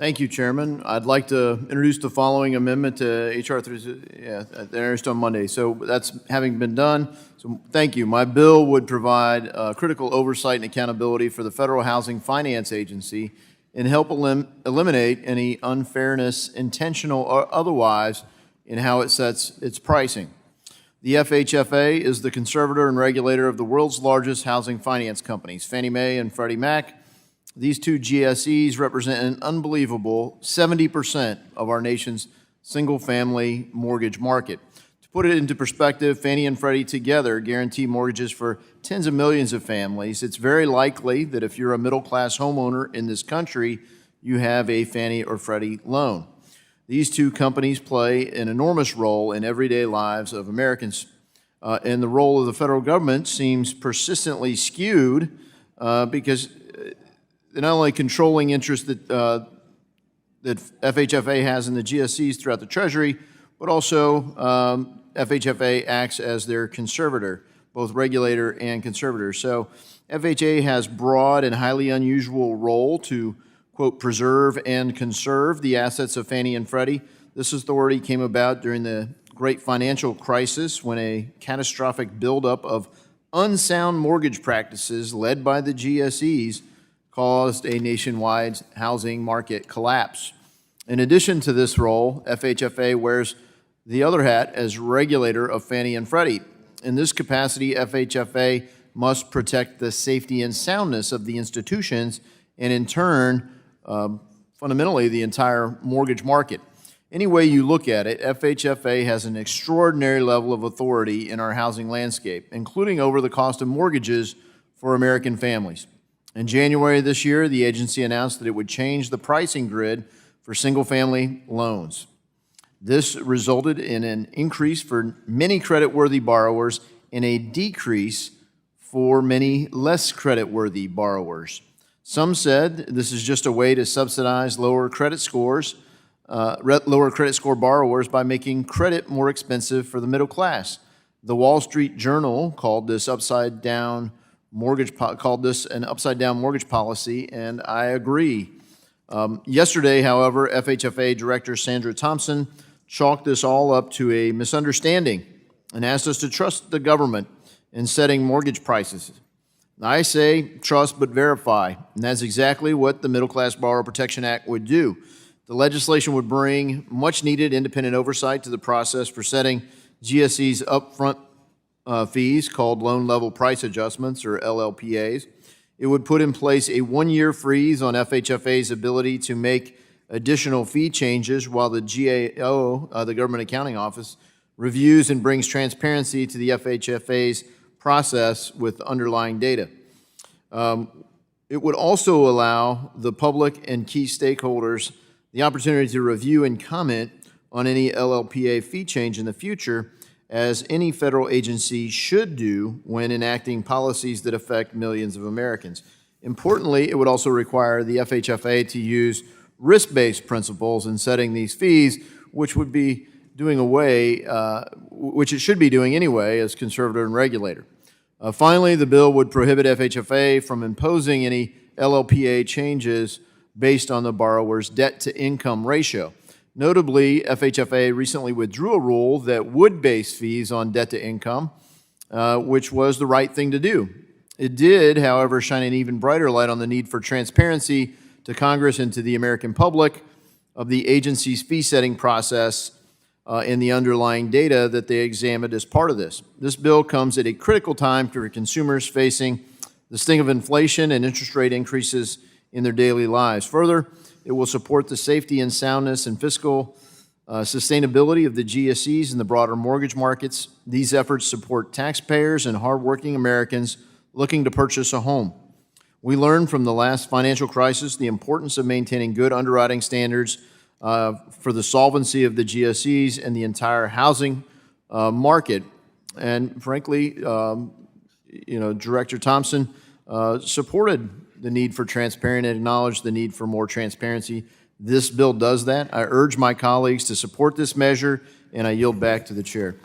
Thank you, Chairman. I'd like to introduce the following amendment to H.R. 3, introduced on Monday. So that's having been done. So thank you. My bill would provide critical oversight and accountability for the Federal Housing Finance Agency and help eliminate any unfairness, intentional or otherwise, in how it sets its pricing. The FHFA is the conservator and regulator of the world's largest housing finance companies, Fannie Mae and Freddie Mac. These two GSEs represent an unbelievable 70% of our nation's single-family mortgage market. To put it into perspective, Fannie and Freddie together guarantee mortgages for tens of millions of families. It's very likely that if you're a middle-class homeowner in this country, you have a Fannie or Freddie loan. These two companies play an enormous role in everyday lives of Americans, and the role of the federal government seems persistently skewed because the not only controlling interest that FHFA has in the GSEs throughout the Treasury, but also FHFA acts as their conservator, both regulator and conservator. So FHA has broad and highly unusual role to, quote, preserve and conserve the assets of Fannie and Freddie. This authority came about during the great financial crisis when a catastrophic buildup of unsound mortgage practices led by the GSEs caused a nationwide housing market collapse. In addition to this role, FHFA wears the other hat as regulator of Fannie and Freddie. In this capacity, FHFA must protect the safety and soundness of the institutions and, in turn, fundamentally, the entire mortgage market. Any way you look at it, FHFA has an extraordinary level of authority in our housing landscape, including over the cost of mortgages for American families. In January this year, the agency announced that it would change the pricing grid for single-family loans. This resulted in an increase for many credit-worthy borrowers and a decrease for many less credit-worthy borrowers. Some said this is just a way to subsidize lower credit score borrowers by making credit more expensive for the middle class. The Wall Street Journal called this an upside-down mortgage policy, and I agree. Yesterday, however, FHFA Director Sandra Thompson chalked this all up to a misunderstanding and asked us to trust the government in setting mortgage prices. I say trust but verify, and that's exactly what the Middle Class Borrower Protection Act would do. The legislation would bring much-needed independent oversight to the process for setting GSE's upfront fees called loan level price adjustments, or LLPAs. It would put in place a one-year freeze on FHFA's ability to make additional fee changes while the GAO, the Government Accounting Office, reviews and brings transparency to the FHFA's process with underlying data. It would also allow the public and key stakeholders the opportunity to review and comment on any LLPA fee change in the future, as any federal agency should do when enacting policies that affect millions of Americans. Importantly, it would also require the FHFA to use risk-based principles in setting these fees, which would be doing away, which it should be doing anyway as conservator and regulator. Finally, the bill would prohibit FHFA from imposing any LLPA changes based on the borrower's debt-to-income ratio. Notably, FHFA recently withdrew a rule that would base fees on debt-to-income, which was the right thing to do. It did, however, shine an even brighter light on the need for transparency to Congress and to the American public of the agency's fee-setting process and the underlying data that they examined as part of this. This bill comes at a critical time for consumers facing the sting of inflation and interest rate increases in their daily lives. Further, it will support the safety and soundness and fiscal sustainability of the GSEs and the broader mortgage markets. These efforts support taxpayers and hardworking Americans looking to purchase a home. We learned from the last financial crisis the importance of maintaining good underwriting standards for the solvency of the GSEs and the entire housing market. And frankly, Director Thompson supported the need for transparency and acknowledged the need for more transparency. This bill does that. I urge my colleagues to support this measure, and I yield back to the chair.